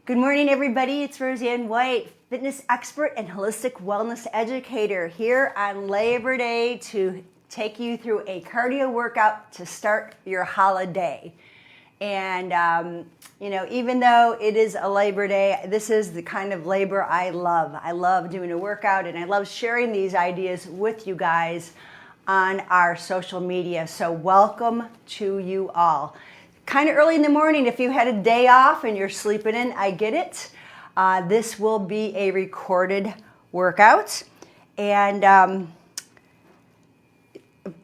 Good morning, everybody. It's Roseann White, fitness expert and holistic wellness educator here on Labor Day to take you through a cardio workout to start your holiday. And, even though it is a Labor Day, this is the kind of labor I love. I love doing a workout and I love sharing these ideas with you guys on our social media. So welcome to you all. Kind of early in the morning, if you had a day off and you're sleeping in, I get it. This will be a recorded workout, and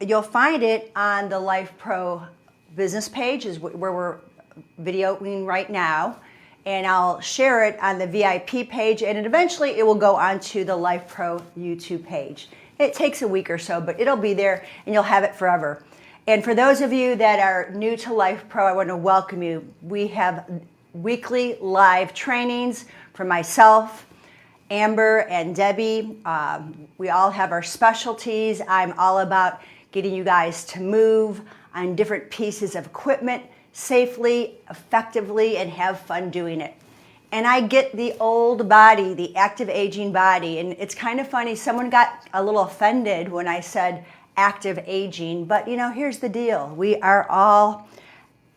you'll find it on the LIFEPRO business page, is where we're videoing right now, and I'll share it on the VIP page, and eventually it will go onto the LIFEPRO YouTube page. It takes a week or so, but it'll be there, and you'll have it forever. And for those of you that are new to LIFEPRO, I want to welcome you. We have weekly live trainings for myself, Amber, and Debbie. We all have our specialties. I'm all about getting you guys to move on different pieces of equipment safely, effectively, and have fun doing it. And I get the old body, the active aging body. And it's kind of funny, someone got a little offended when I said active aging, but here's the deal. We are all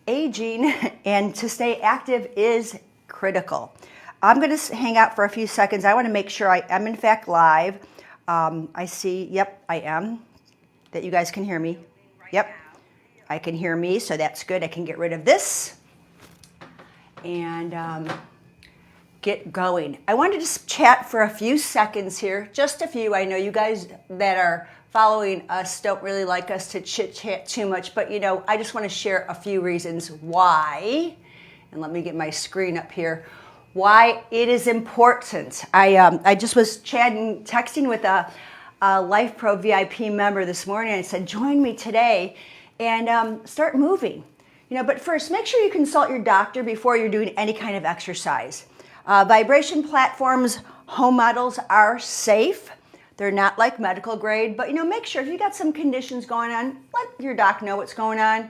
aging, and to stay active is critical. I'm going to hang out for a few seconds. I want to make sure I am in fact live. I see, yep, I am, that you guys can hear me. Yep, I can hear me, so that's good. I can get rid of this and get going. I wanted to just chat for a few seconds here, just a few. I know you guys that are following us don't really like us to chit-chat too much, but I just want to share a few reasons why, and let me get my screen up here, why it is important. I just was texting with a LIFEPRO VIP member this morning. I said, join me today and start moving. But first, make sure you consult your doctor before you're doing any kind of exercise. Vibration platforms, home models are safe. They're not like medical grade, but make sure if you got some conditions going on, let your doc know what's going on,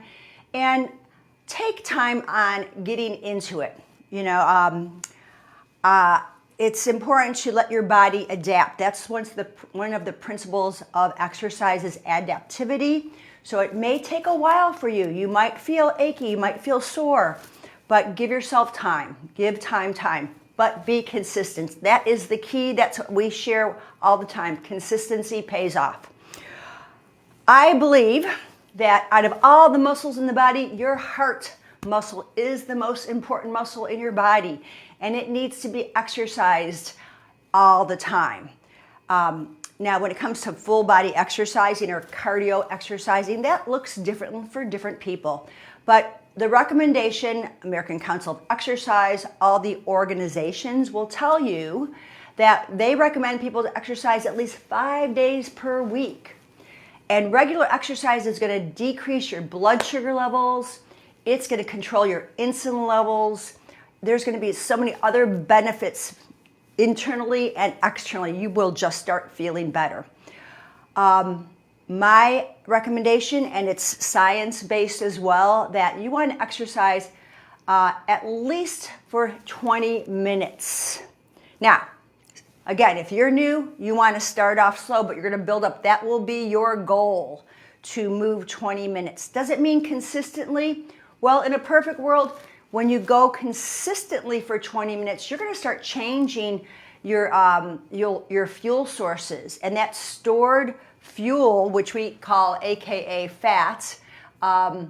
and take time on getting into it. It's important to let your body adapt. That's one of the principles of exercise is adaptivity. So it may take a while for you. You might feel achy, you might feel sore, but give yourself time. Give time. But be consistent. That is the key. That's what we share all the time. Consistency pays off. I believe that out of all the muscles in the body, your heart muscle is the most important muscle in your body, and it needs to be exercised all the time. Now, when it comes to full body exercising or cardio exercising, that looks different for different people. But the recommendation, American Council of Exercise, all the organizations will tell you that they recommend people to exercise at least 5 days per week. And regular exercise is going to decrease your blood sugar levels. It's going to control your insulin levels. There's going to be so many other benefits internally and externally. You will just start feeling better. My recommendation, and it's science-based as well, that you want to exercise at least for 20 minutes. Now, again, if you're new, you want to start off slow, but you're going to build up. That will be your goal, to move 20 minutes. Does it mean consistently? Well, in a perfect world, when you go consistently for 20 minutes, you're going to start changing your fuel sources, and that stored fuel, which we call AKA fats, you're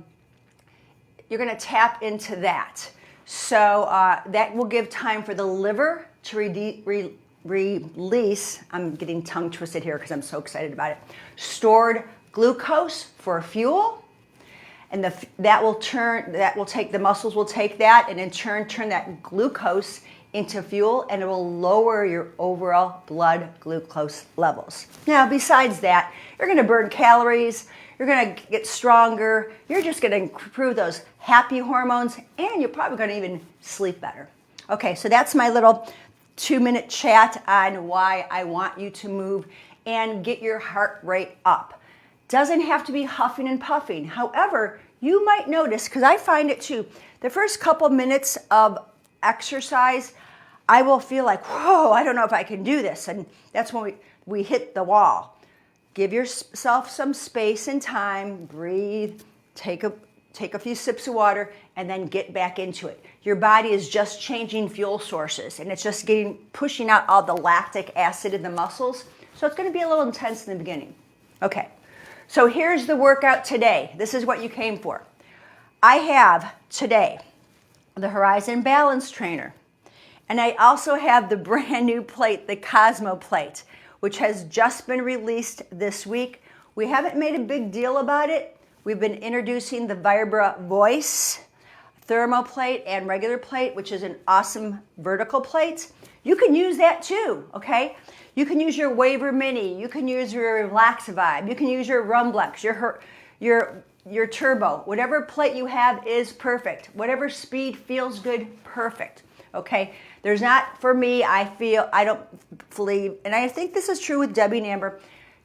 going to tap into that. So that will give time for the liver to release, I'm getting tongue twisted here because I'm so excited about it, stored glucose for fuel. And the muscles will take that and in turn that glucose into fuel, and it will lower your overall blood glucose levels. Now, besides that, you're going to burn calories, you're going to get stronger, you're just going to improve those happy hormones, and you're probably going to even sleep better. Okay, so that's my little 2-minute chat on why I want you to move and get your heart rate up. Doesn't have to be huffing and puffing. However, you might notice, because I find it too, the first couple minutes of exercise, I will feel like, whoa, I don't know if I can do this. And that's when we hit the wall. Give yourself some space and time, breathe, take a few sips of water, and then get back into it. Your body is just changing fuel sources, and it's just pushing out all the lactic acid in the muscles. So it's going to be a little intense in the beginning. Okay, so here's the workout today. This is what you came for. I have today the Horizon Balance Trainer, and I also have the brand new plate, the Cosmo plate, which has just been released this week. We haven't made a big deal about it. We've been introducing the Vibra Voice thermo plate and regular plate, which is an awesome vertical plate. You can use that too, okay? You can use your Waver Mini, you can use your Relax Vibe, you can use your Rumblex, your Turbo. Whatever plate you have is perfect. Whatever speed feels good, perfect, okay? There's not, for me, I don't believe, and I think this is true with Debbie and Amber,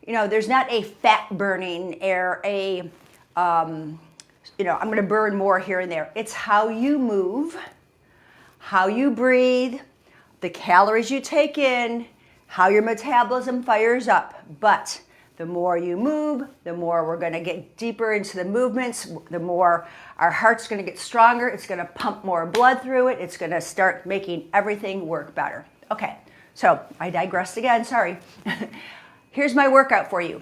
there's not a fat burning or I'm going to burn more here and there. It's how you move, how you breathe, the calories you take in, how your metabolism fires up. But the more you move, the more we're going to get deeper into the movements, the more our heart's going to get stronger. It's going to pump more blood through it. It's going to start making everything work better. Okay, so I digressed again, sorry. Here's my workout for you.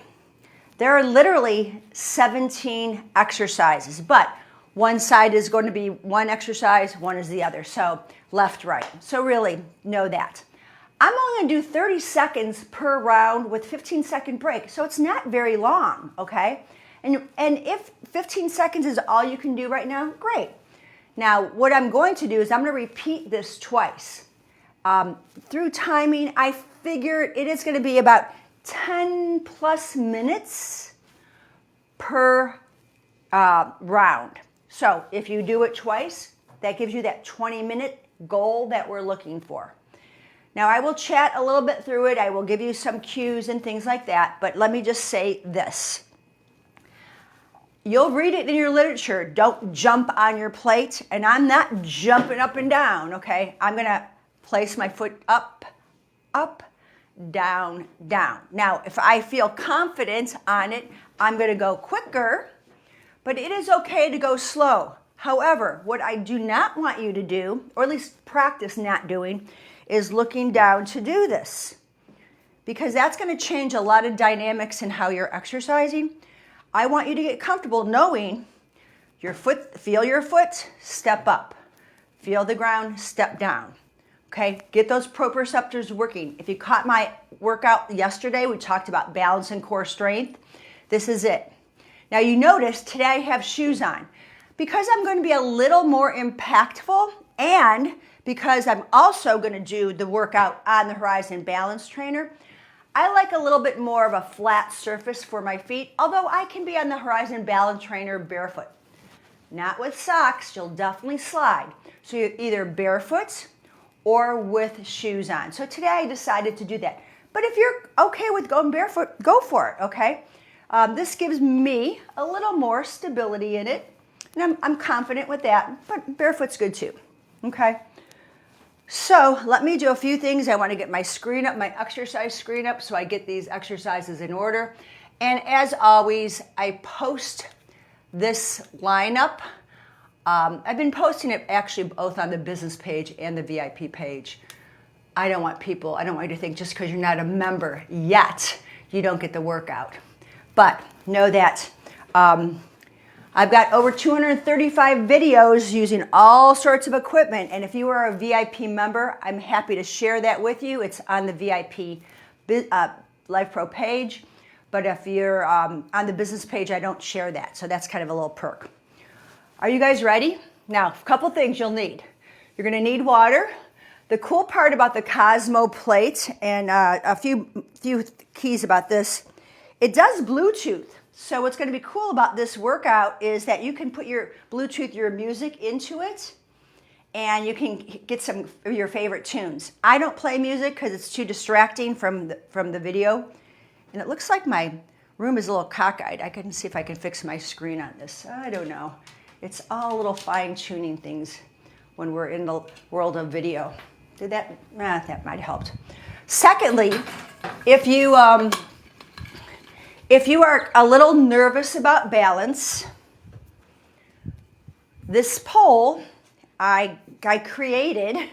There are literally 17 exercises, but one side is going to be one exercise, one is the other. So left, right. So really know that. I'm only going to do 30 seconds per round with 15-second break. So it's not very long, okay? And if 15 seconds is all you can do right now, great. Now, what I'm going to do is I'm going to repeat this twice. Through timing, I figured it is going to be about 10 plus minutes per round. So if you do it twice, that gives you that 20-minute goal that we're looking for. Now, I will chat a little bit through it. I will give you some cues and things like that, but let me just say this. You'll read it in your literature. Don't jump on your plate, and I'm not jumping up and down, okay? I'm going to place my foot up, up, down, down. Now, if I feel confident on it, I'm going to go quicker, but it is okay to go slow. However, what I do not want you to do, or at least practice not doing, is looking down to do this, because that's going to change a lot of dynamics in how you're exercising. I want you to get comfortable knowing your foot, feel your foot, step up. Feel the ground, step down. Okay, get those proprioceptors working. If you caught my workout yesterday, we talked about balance and core strength. This is it. Now you notice today I have shoes on. Because I'm going to be a little more impactful, and because I'm also going to do the workout on the Horizon Balance Trainer, I like a little bit more of a flat surface for my feet, although I can be on the Horizon Balance Trainer barefoot. Not with socks, you'll definitely slide. So you're either barefoot or with shoes on. So today I decided to do that. But if you're okay with going barefoot, go for it, okay? This gives me a little more stability in it, and I'm confident with that, but barefoot's good too, okay? So let me do a few things. I want to get my screen up, my exercise screen up, so I get these exercises in order. And as always, I post this lineup. I've been posting it actually both on the business page and the VIP page. I don't want you to think just because you're not a member yet, you don't get the workout. But know that I've got over 235 videos using all sorts of equipment, and if you are a VIP member, I'm happy to share that with you. It's on the VIP LIFEPRO page, but if you're on the business page, I don't share that, so that's kind of a little perk. Are you guys ready? Now, a couple things you'll need. You're going to need water. The cool part about the Cosmo plate, and a few keys about this, it does Bluetooth. So what's going to be cool about this workout is that you can put your Bluetooth, your music into it, and you can get some of your favorite tunes. I don't play music because it's too distracting from the video. And it looks like my room is a little cockeyed. I can see if I can fix my screen on this. I don't know. It's all little fine-tuning things. when we're in the world of video. Did that? That might have helped. Secondly, if you are a little nervous about balance, this pole I created.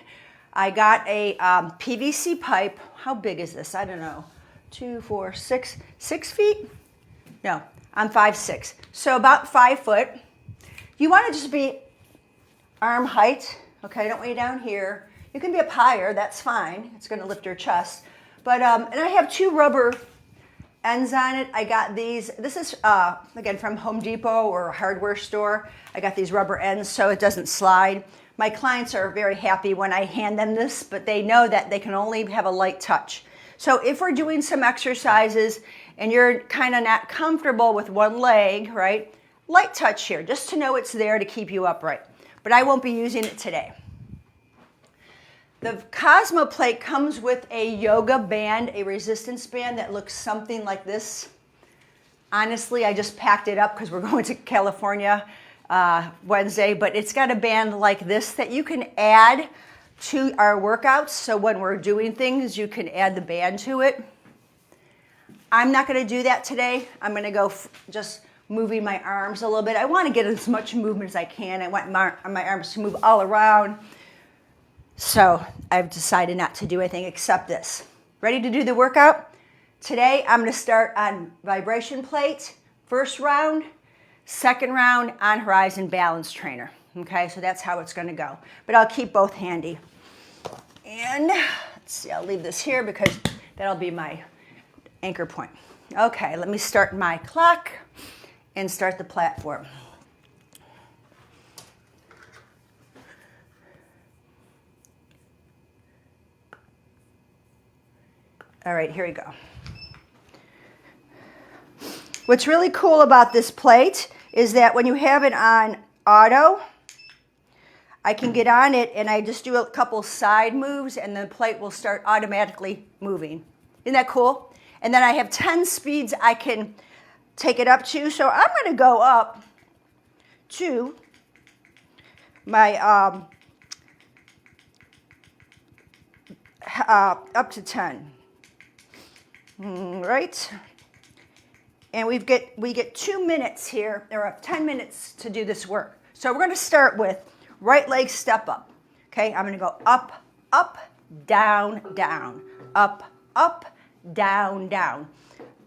I got a PVC pipe. How big is this? I don't know. 2, 4, 6 feet? No, I'm 5'6", so about 5 foot. You want to just be arm height. Okay, I don't want you down here. You can be up higher. That's fine. It's going to lift your chest. But and I have 2 rubber ends on it. I got these. This is again from Home Depot or a hardware store. I got these rubber ends so it doesn't slide. My clients are very happy when I hand them this, but they know that they can only have a light touch. So if we're doing some exercises and you're kind of not comfortable with one leg, right? Light touch here, just to know it's there to keep you upright. But I won't be using it today. The Cosmo plate comes with a yoga band, a resistance band that looks something like this. Honestly, I just packed it up because we're going to California Wednesday, but it's got a band like this that you can add to our workouts. So when we're doing things, you can add the band to it. I'm not going to do that today. I'm going to go just moving my arms a little bit. I want to get as much movement as I can. I want my arms to move all around. So I've decided not to do anything except this. Ready to do the workout? Today I'm going to start on vibration plate, first round, second round on horizon balance trainer. Okay, so that's how it's going to go. But I'll keep both handy. And let's see, I'll leave this here because that'll be my anchor point. Okay, let me start my clock and start the platform. All right, here we go. What's really cool about this plate is that when you have it on auto, I can get on it and I just do a couple side moves and the plate will start automatically moving. Isn't that cool? And then I have 10 speeds I can take it up to. So I'm going to go up to my, up to 10. Right? And we get 2 minutes here, or 10 minutes to do this work. So we're going to start with right leg step up. Okay, I'm going to go up, up, down, down, up, up, down, down.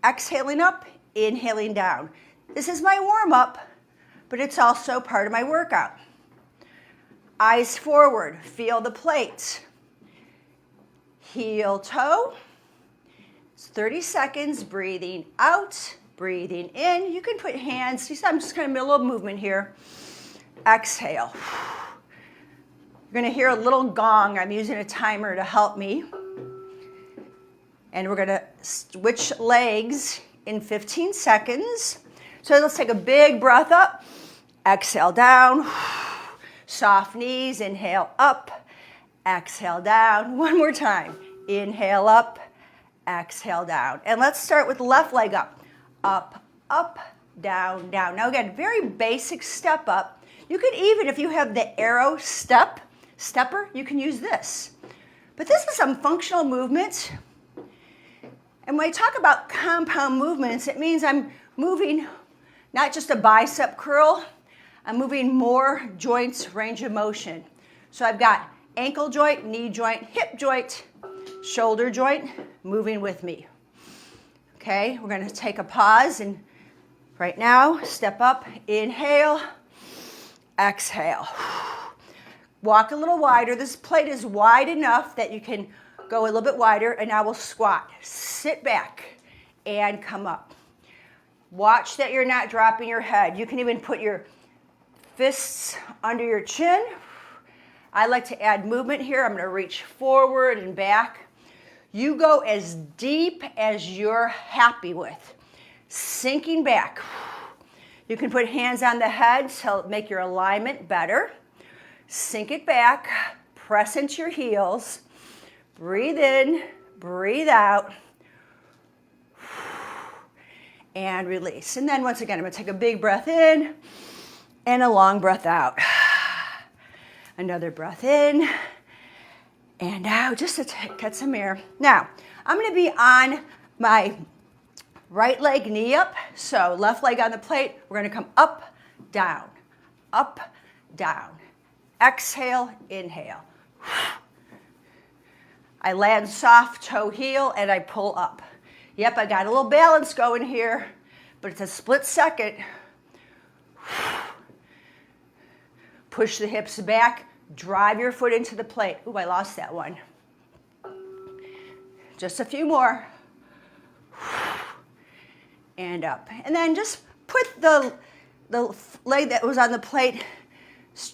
Exhaling up, inhaling down. This is my warm up, but it's also part of my workout. Eyes forward, feel the plate. Heel toe. It's 30 seconds, breathing out, breathing in. You can put hands, I'm just going to do a little movement here. Exhale. You're going to hear a little gong. I'm using a timer to help me. And we're going to switch legs in 15 seconds. So let's take a big breath up. Exhale down. Soft knees. Inhale up. Exhale down. One more time. Inhale up. Exhale down. And let's start with the left leg up. Up, up, down, down. Now again, very basic step up. You could even, if you have the arrow stepper, you can use this. But this is some functional movement. And when I talk about compound movements, it means I'm moving not just a bicep curl, I'm moving more joints, range of motion. So I've got ankle joint, knee joint, hip joint, shoulder joint, moving with me. Okay, we're going to take a pause and right now, step up, inhale, exhale. Walk a little wider. This plate is wide enough that you can go a little bit wider, and now we'll squat. Sit back and come up. Watch that you're not dropping your head. You can even put your fists under your chin. I like to add movement here. I'm going to reach forward and back. You go as deep as you're happy with. Sinking back. You can put hands on the head to make your alignment better. Sink it back. Press into your heels. Breathe in, breathe out. And release. And then once again, I'm going to take a big breath in and a long breath out. Another breath in and out, just to get some air. Now, I'm gonna be on my right leg, knee up. So left leg on the plate, we're gonna come up, down, up, down. Exhale, inhale. I land soft toe heel and I pull up. Yep, I got a little balance going here, but it's a split second. Push the hips back, drive your foot into the plate. Ooh, I lost that one. Just a few more. And up. And then just put the leg that was on the plate,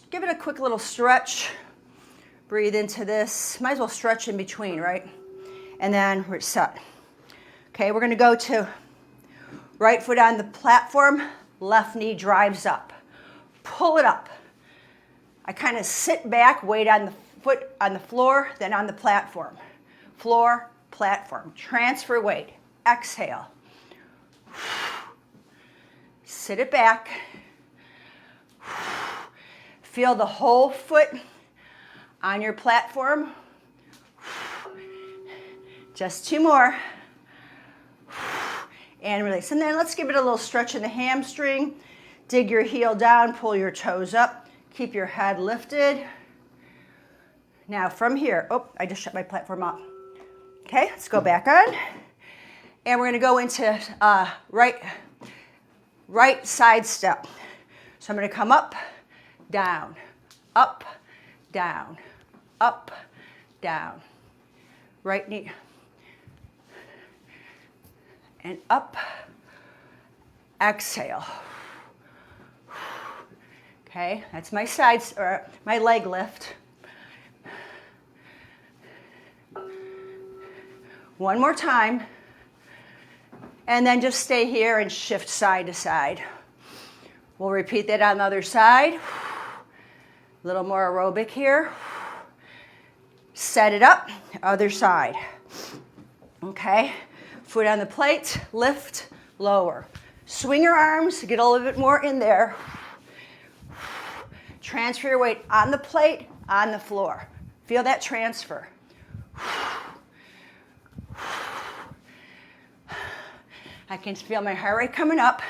give it a quick little stretch. Breathe into this. Might as well stretch in between, right? And then reset. Okay, we're gonna go to right foot on the platform, left knee drives up. Pull it up. I kind of sit back, weight on the foot on the floor, then on the platform. Floor, platform. Transfer weight. Exhale. Sit it back. Feel the whole foot on your platform. Just two more. And release. And then let's give it a little stretch in the hamstring. Dig your heel down, pull your toes up. Keep your head lifted. Now from here, oh, I just shut my platform off. Okay, let's go back on. And we're gonna go into right side step. So I'm gonna come up, down, up, down, up, down. Right knee. And up. Exhale. Okay, that's my sides or my leg lift. One more time. And then just stay here and shift side to side. We'll repeat that on the other side. A little more aerobic here. Set it up, other side. Okay, foot on the plate, lift, lower. Swing your arms, get a little bit more in there. Transfer your weight on the plate, on the floor. Feel that transfer. I can feel my heart rate coming up.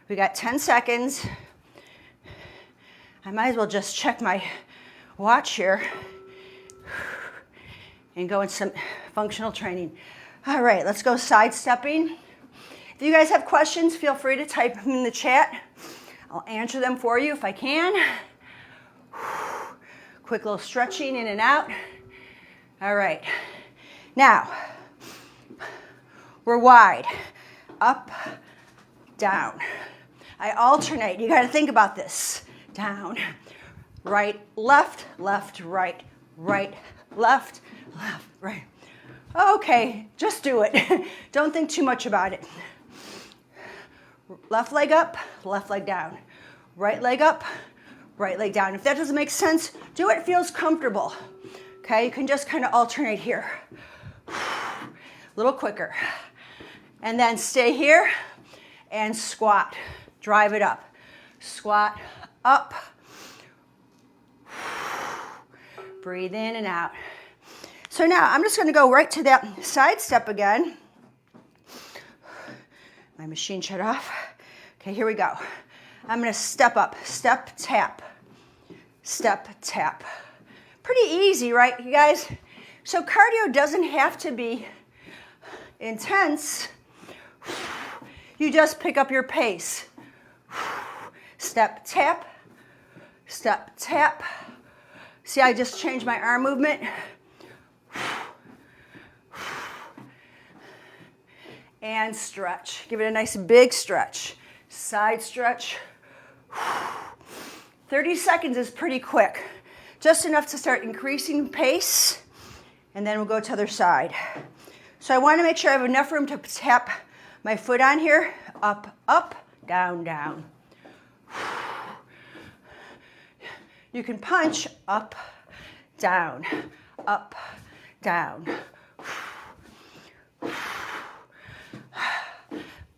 We got 10 seconds. I might as well just check my watch here and go in some functional training. All right, let's go sidestepping. If you guys have questions, feel free to type them in the chat. I'll answer them for you if I can. Quick little stretching in and out. All right, now we're wide, up, down. I alternate, you gotta think about this. Down, right, left, right, right, left, right. Okay, just do it. Don't think too much about it. Left leg up, left leg down. Right leg up, right leg down. If that doesn't make sense, do what feels comfortable. Okay, you can just kind of alternate here. A little quicker. And then stay here and squat. Drive it up. Squat, up. Breathe in and out. So now I'm just going to go right to that side step again. My machine shut off. Okay, here we go. I'm going to step up, step, tap, step, tap. Pretty easy, right, you guys? So cardio doesn't have to be intense. You just pick up your pace. Step, tap, step, tap. See, I just changed my arm movement. And stretch. Give it a nice big stretch. Side stretch. 30 seconds is pretty quick. Just enough to start increasing pace. And then we'll go to the other side. So I want to make sure I have enough room to tap my foot on here. Up, up, down, down. You can punch up, down, up, down.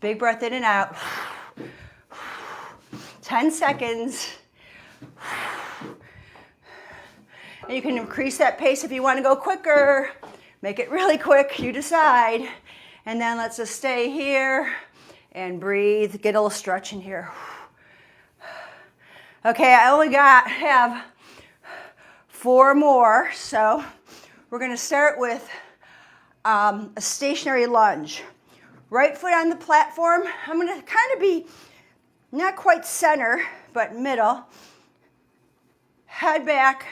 Big breath in and out. 10 seconds. And you can increase that pace if you want to go quicker. Make it really quick, you decide. And then let's just stay here and breathe. Get a little stretch in here. Okay, I only have 4 more, so we're going to start with a stationary lunge. Right foot on the platform. I'm going to kind of be not quite center, but middle. Head back.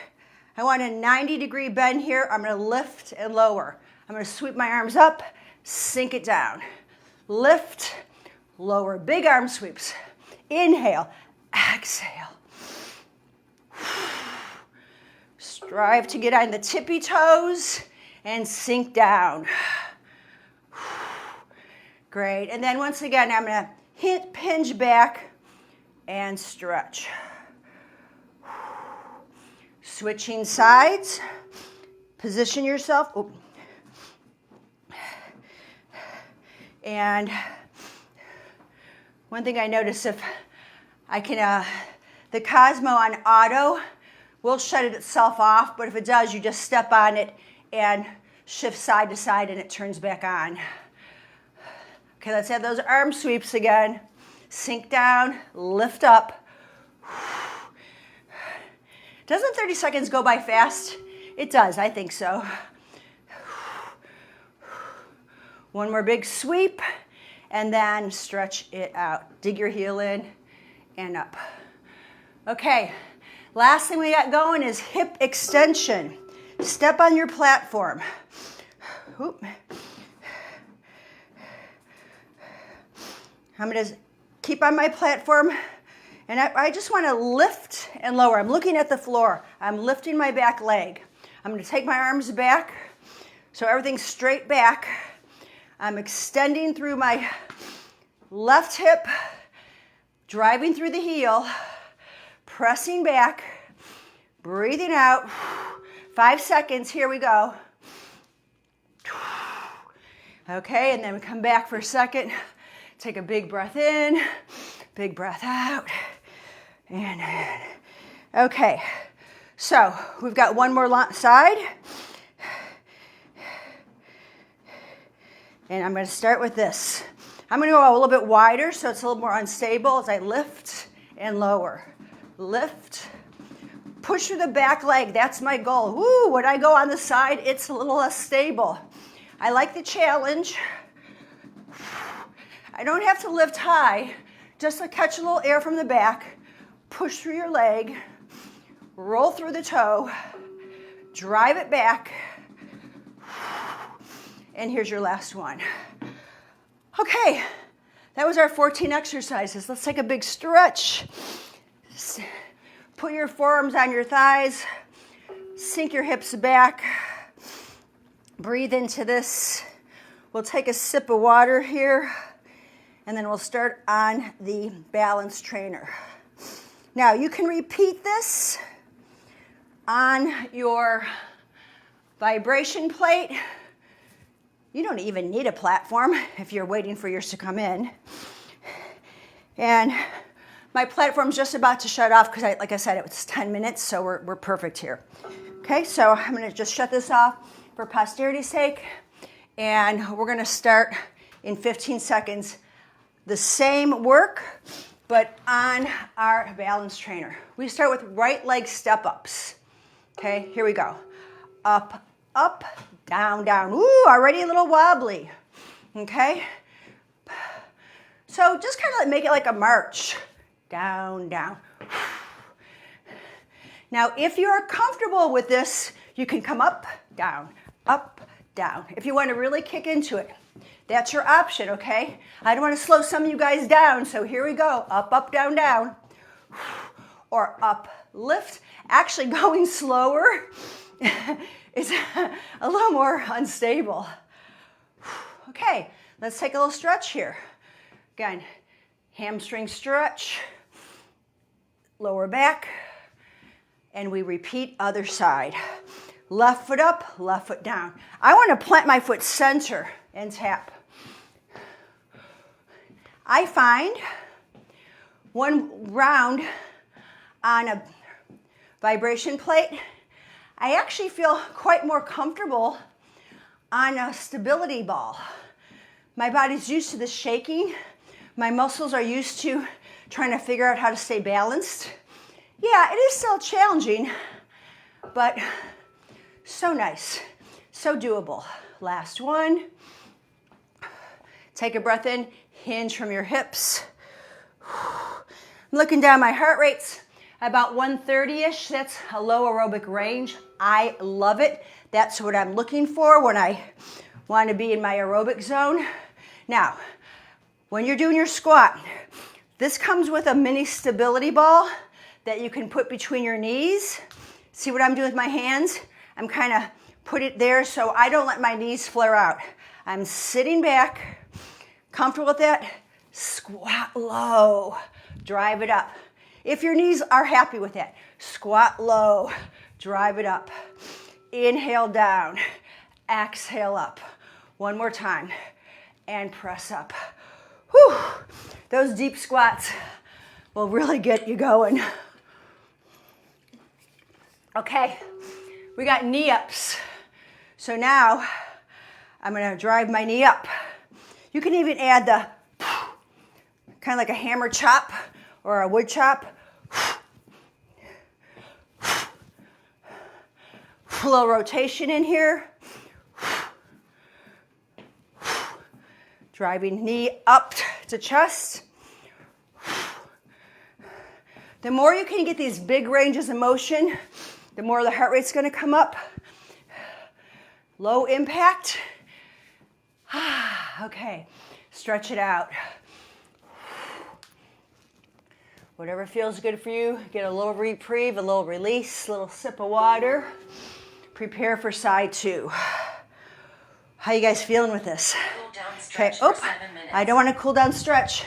I want a 90-degree bend here. I'm going to lift and lower. I'm going to sweep my arms up, sink it down. Lift, lower, big arm sweeps. Inhale, exhale. Strive to get on the tippy toes and sink down. Great. And then once again, I'm going to hinge back and stretch. Switching sides. Position yourself. Oh. And one thing I notice, if I can, the Cosmo on auto will shut itself off, but if it does, you just step on it and shift side to side and it turns back on. Okay, let's have those arm sweeps again. Sink down, lift up. Doesn't 30 seconds go by fast? It does, I think so. One more big sweep, and then stretch it out. Dig your heel in and up. Okay, last thing we got going is hip extension. Step on your platform. Oop. I'm going to keep on my platform, and I just want to lift and lower. I'm looking at the floor. I'm lifting my back leg. I'm going to take my arms back so everything's straight back. I'm extending through my left hip, driving through the heel, pressing back, breathing out. 5 seconds, here we go. Okay, and then we come back for a second. Take a big breath in, big breath out, and in. Okay, so we've got one more side. And I'm going to start with this. I'm going to go a little bit wider so it's a little more unstable as I lift and lower. Lift. Push through the back leg. That's my goal. Woo, when I go on the side, it's a little less stable. I like the challenge. I don't have to lift high. Just to catch a little air from the back. Push through your leg. Roll through the toe. Drive it back. And here's your last one. Okay, that was our 14 exercises. Let's take a big stretch. Put your forearms on your thighs. Sink your hips back. Breathe into this. We'll take a sip of water here, and then we'll start on the balance trainer. Now, you can repeat this on your vibration plate. You don't even need a platform if you're waiting for yours to come in. And my platform's just about to shut off because, like I said, it was 10 minutes, so we're perfect here. Okay, so I'm going to just shut this off for posterity's sake, and we're going to start in 15 seconds the same work, but on our balance trainer. We start with right leg step-ups. Okay, here we go. Up, up, down, down. Ooh, already a little wobbly. Okay? So just kind of make it like a march. Down, down. Now, if you're comfortable with this, you can come up, down, up, down. If you want to really kick into it, that's your option, okay? I don't want to slow some of you guys down, so here we go. Up, up, down, down. Or up, lift. Actually, going slower is a little more unstable. Okay, let's take a little stretch here. Again, hamstring stretch, lower back, and we repeat other side. Left foot up, left foot down. I want to plant my foot center and tap. I find one round on a vibration plate, I actually feel quite more comfortable on a stability ball. My body's used to this shaking. My muscles are used to trying to figure out how to stay balanced. Yeah, it is still challenging, but so nice, so doable. Last one. Take a breath in, hinge from your hips. I'm looking down, my heart rate's about 130-ish. That's a low aerobic range. I love it. That's what I'm looking for when I want to be in my aerobic zone. Now, when you're doing your squat, this comes with a mini stability ball that you can put between your knees. See what I'm doing with my hands? I'm kind of put it there so I don't let my knees flare out. I'm sitting back, comfortable with that. Squat low, drive it up. If your knees are happy with that, squat low, drive it up. Inhale down, exhale up. One more time, and press up. Whew. Those deep squats will really get you going. Okay, we got knee ups. So now I'm gonna drive my knee up. You can even add the kind of like a hammer chop or a wood chop. A little rotation in here. Driving knee up to chest. The more you can get these big ranges of motion, the more the heart rate's going to come up. Low impact. Okay, stretch it out. Whatever feels good for you, get a little reprieve, a little release, a little sip of water. Prepare for side two. How you guys feeling with this? Cool down stretch Okay, for 7 minutes. I don't want to cool down stretch.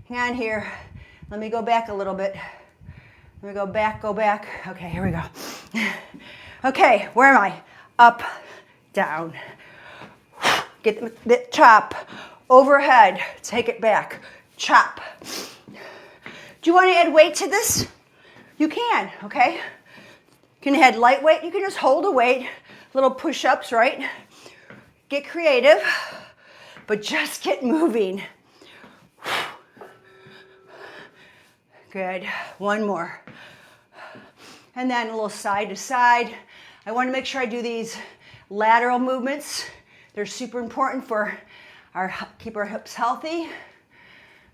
Hang on here. Let me go back a little bit. Let me go back. Okay, here we go. Okay, where am I? Up, down. Get the chop. Overhead, take it back. Chop. Do you want to add weight to this? You can, okay? You can add light weight. You can just hold a weight. Little push-ups, right? Get creative, but just get moving. Good. One more. And then a little side to side. I want to make sure I do these lateral movements. They're super important for keep our hips healthy.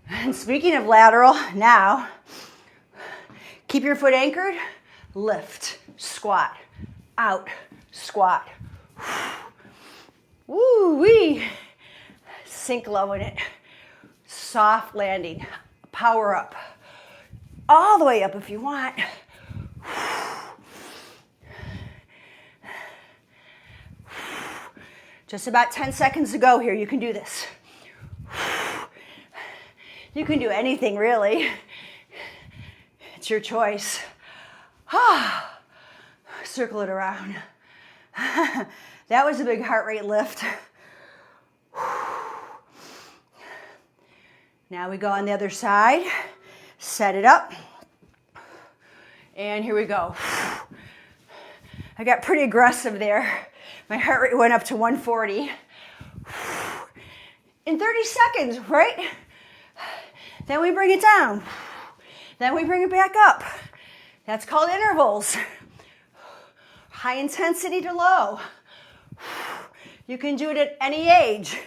And speaking of lateral, now keep your foot anchored. Lift, squat, out, squat. Woo-wee. Sink low in it. Soft landing. Power up. All the way up if you want. Just about 10 seconds to go here. You can do this. You can do anything, really. It's your choice. Circle it around. That was a big heart rate lift. Now we go on the other side. Set it up. And here we go. I got pretty aggressive there. My heart rate went up to 140. In 30 seconds, right? Then we bring it down. Then we bring it back up. That's called intervals. High intensity to low. You can do it at any age.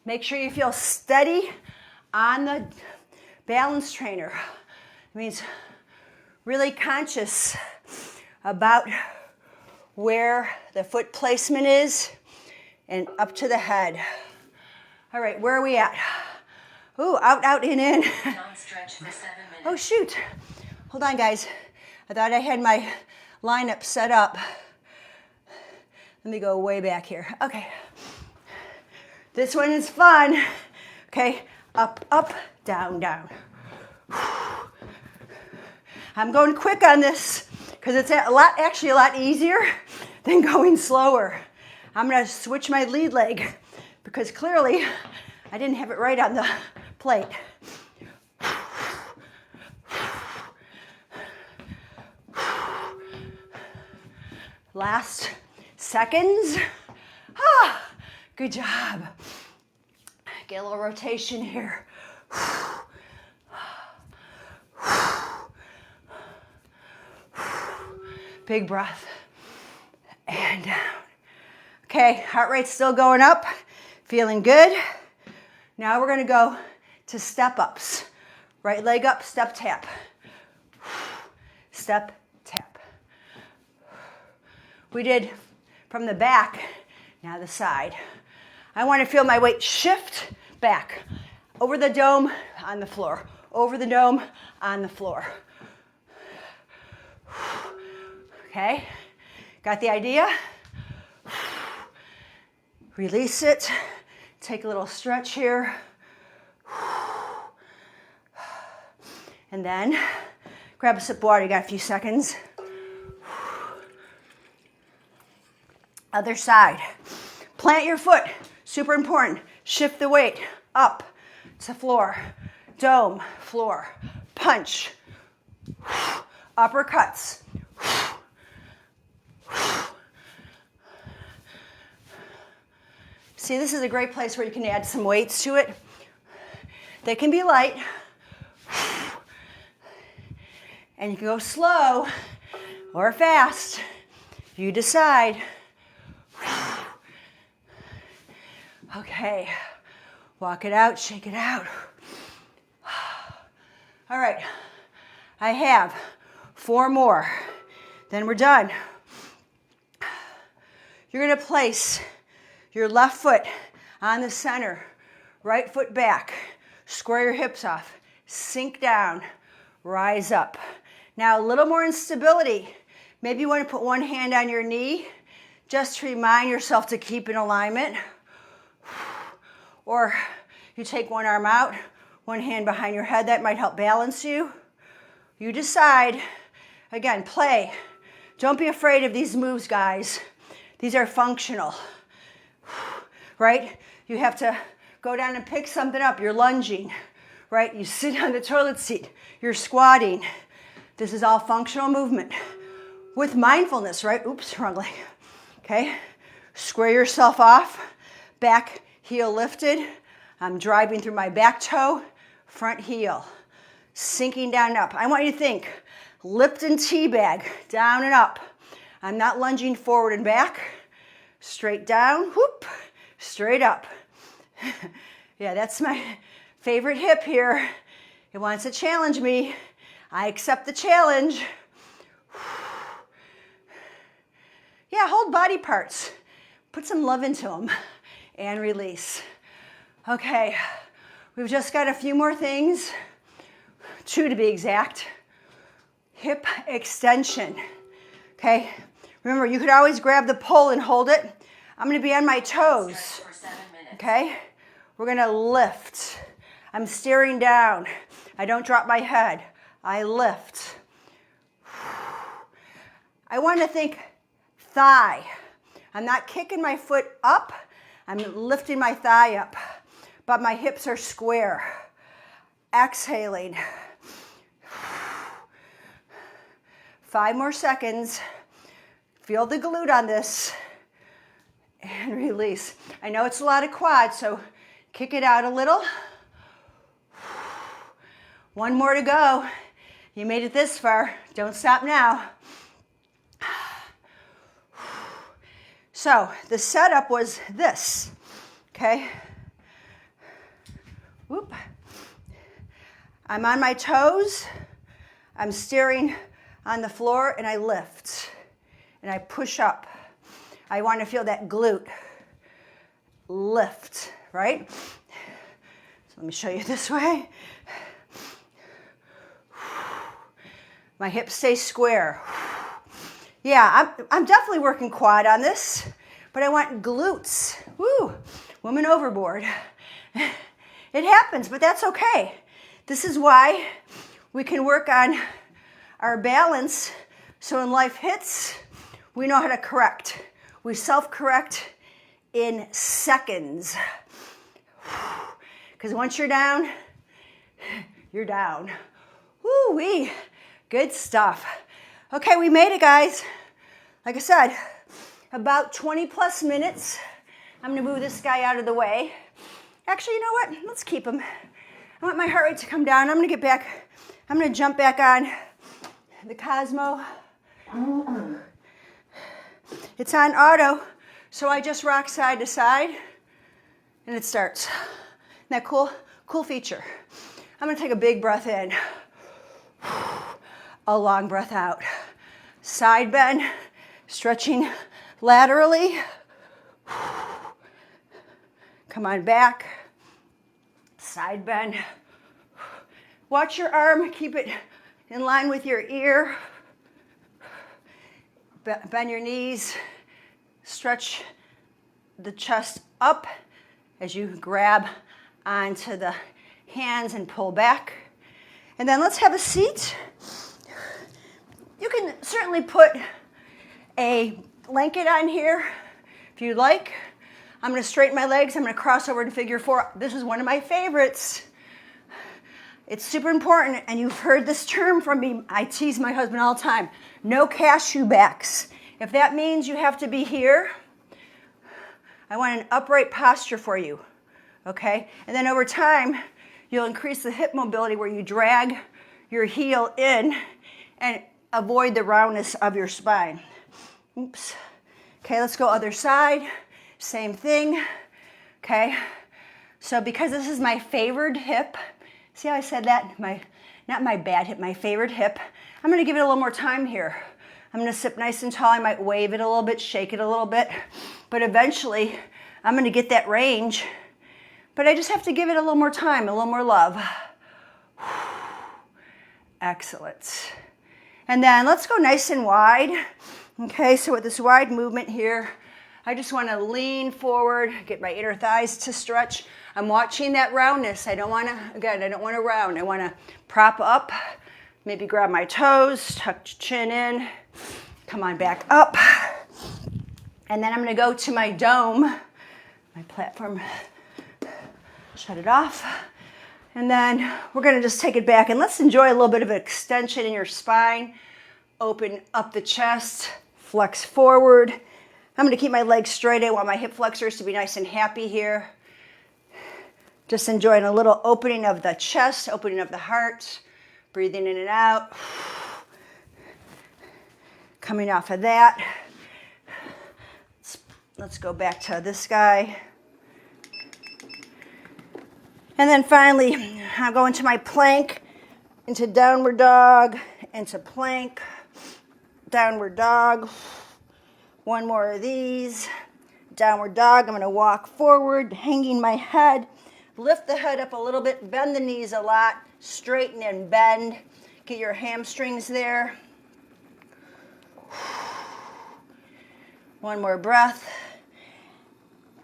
Make sure you feel steady on the balance trainer. It means really conscious about where the foot placement is and up to the head. All right, where are we at? Ooh, out, out, in. Stretch for 7 minutes. Oh, shoot. Hold on, guys. I thought I had my lineup set up. Let me go way back here. Okay. This one is fun. Okay, up, up, down, down. I'm going quick on this because it's actually a lot easier than going slower. I'm going to switch my lead leg because clearly I didn't have it right on the plate. Last seconds. Good job. Get a little rotation here. Big breath. And down. Okay, heart rate's still going up. Feeling good. Now we're gonna go to step ups. Right leg up, step tap. Step tap. We did from the back, now the side. I want to feel my weight shift back. Over the dome, on the floor. Over the dome, on the floor. Okay, got the idea? Release it. Take a little stretch here. And then grab a sip of water. You got a few seconds. Other side. Plant your foot. Super important. Shift the weight up to floor. Dome, floor. Punch. Uppercuts. See, this is a great place where you can add some weights to it. They can be light. And you can go slow or fast. You decide. Okay, walk it out, shake it out. All right, I have 4 more, then we're done. You're gonna place your left foot on the center, right foot back, square your hips off, sink down, rise up. Now a little more instability. Maybe you want to put one hand on your knee just to remind yourself to keep in alignment. Or you take one arm out, one hand behind your head. That might help balance you. You decide. Again, play. Don't be afraid of these moves, guys. These are functional, right? You have to go down and pick something up. You're lunging, right? You sit on the toilet seat. You're squatting. This is all functional movement with mindfulness, right? Oops, wrong leg. Okay, square yourself off, back heel lifted. I'm driving through my back toe, front heel, sinking down and up. I want you to think, Lipton tea bag, down and up. I'm not lunging forward and back, straight down, whoop, straight up. Yeah, that's my favorite hip here. It wants to challenge me. I accept the challenge. Yeah, hold body parts. Put some love into them and release. Okay, we've just got a few more things. 2 to be exact. Hip extension. Okay, remember you could always grab the pole and hold it. I'm gonna be on my toes. Okay, we're gonna lift. I'm staring down. I don't drop my head. I lift. I want to think thigh. I'm not kicking my foot up. I'm lifting my thigh up, but my hips are square. Exhaling. 5 more seconds. Feel the glute on this and release. I know it's a lot of quad, so kick it out a little. 1 more to go. You made it this far. Don't stop now. So the setup was this, okay? Whoop. I'm on my toes. I'm staring on the floor and I lift and I push up. I want to feel that glute lift, right? So let me show you this way. My hips stay square. Yeah, I'm definitely working quad on this, but I want glutes. Woo, woman overboard. It happens, but that's okay. This is why we can work on our balance, so when life hits, we know how to correct. We self-correct in seconds. Because once you're down, you're down. Woo-wee. Good stuff. Okay, we made it, guys. Like I said, about 20 plus minutes. I'm gonna move this guy out of the way. Actually, you know what? Let's keep him. I want my heart rate to come down. I'm gonna get back. I'm gonna jump back on the Cosmo. It's on auto, so I just rock side to side, and it starts. Isn't that cool? Cool feature. I'm gonna take a big breath in, a long breath out. Side bend, stretching laterally. Come on back. Side bend. Watch your arm, keep it in line with your ear. Bend your knees. Stretch the chest up as you grab onto the hands and pull back. And then let's have a seat. You can certainly put a blanket on here if you'd like. I'm going to straighten my legs. I'm going to cross over to figure 4. This is one of my favorites. It's super important, and you've heard this term from me. I tease my husband all the time. No cashew backs. If that means you have to be here, I want an upright posture for you, okay? And then over time, you'll increase the hip mobility where you drag your heel in and avoid the roundness of your spine. Oops. Okay, let's go other side. Same thing, okay? So because this is my favored hip, see how I said that? Not my bad hip, my favorite hip. I'm gonna give it a little more time here. I'm gonna sit nice and tall. I might wave it a little bit, shake it a little bit, but eventually I'm gonna get that range, but I just have to give it a little more time, a little more love. Excellent. And then let's go nice and wide. Okay, so with this wide movement here, I just want to lean forward, get my inner thighs to stretch. I'm watching that roundness. I don't want to round. I want to prop up, maybe grab my toes, tuck chin in, come on back up. And then I'm going to go to my dome, my platform, shut it off. And then we're going to just take it back and let's enjoy a little bit of an extension in your spine. Open up the chest, flex forward. I'm going to keep my legs straight. I want my hip flexors to be nice and happy here. Just enjoying a little opening of the chest, opening of the heart, breathing in and out. Coming off of that. Let's go back to this guy. And then finally, I'll go into my plank, into downward dog, into plank, downward dog. One more of these. Downward dog. I'm going to walk forward, hanging my head. Lift the head up a little bit. Bend the knees a lot. Straighten and bend. Get your hamstrings there. One more breath.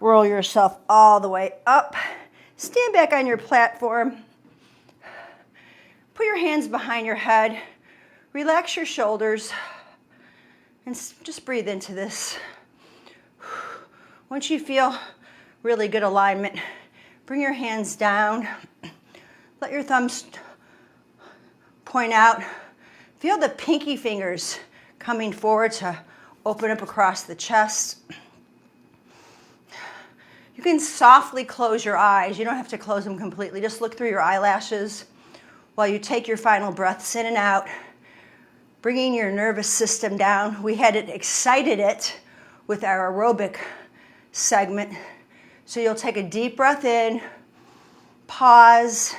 Roll yourself all the way up. Stand back on your platform. Put your hands behind your head. Relax your shoulders. And just breathe into this. Once you feel really good alignment, bring your hands down. Let your thumbs point out. Feel the pinky fingers coming forward to open up across the chest. You can softly close your eyes. You don't have to close them completely. Just look through your eyelashes while you take your final breaths in and out. Bringing your nervous system down. We had excited it with our aerobic segment. So you'll take a deep breath in, pause,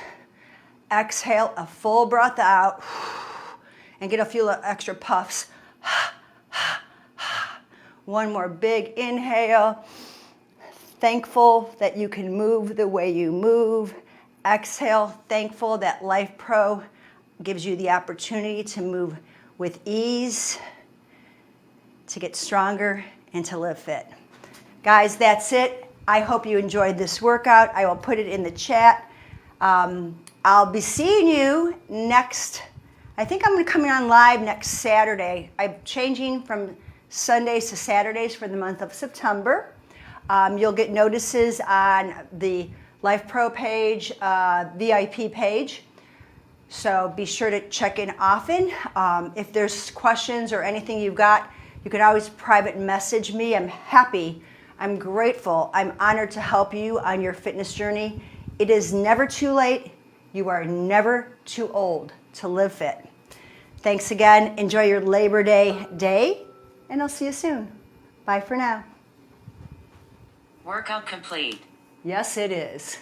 exhale, a full breath out, and get a few extra puffs. One more big inhale. Thankful that you can move the way you move. Exhale, thankful that LifePro gives you the opportunity to move with ease, to get stronger, and to live fit. Guys, that's it. I hope you enjoyed this workout. I will put it in the chat. I'll be seeing you next, I think I'm going to come on live next Saturday. I'm changing from Sundays to Saturdays for the month of September. You'll get notices on the LifePro page, VIP page. So be sure to check in often. If there's questions or anything you've got, You can always private message me. I'm happy, I'm grateful, I'm honored to help you on your fitness journey. It is never too late. You are never too old to live fit. Thanks again. Enjoy your Labor Day, and I'll see you soon. Bye for now. Workout complete. Yes, it is.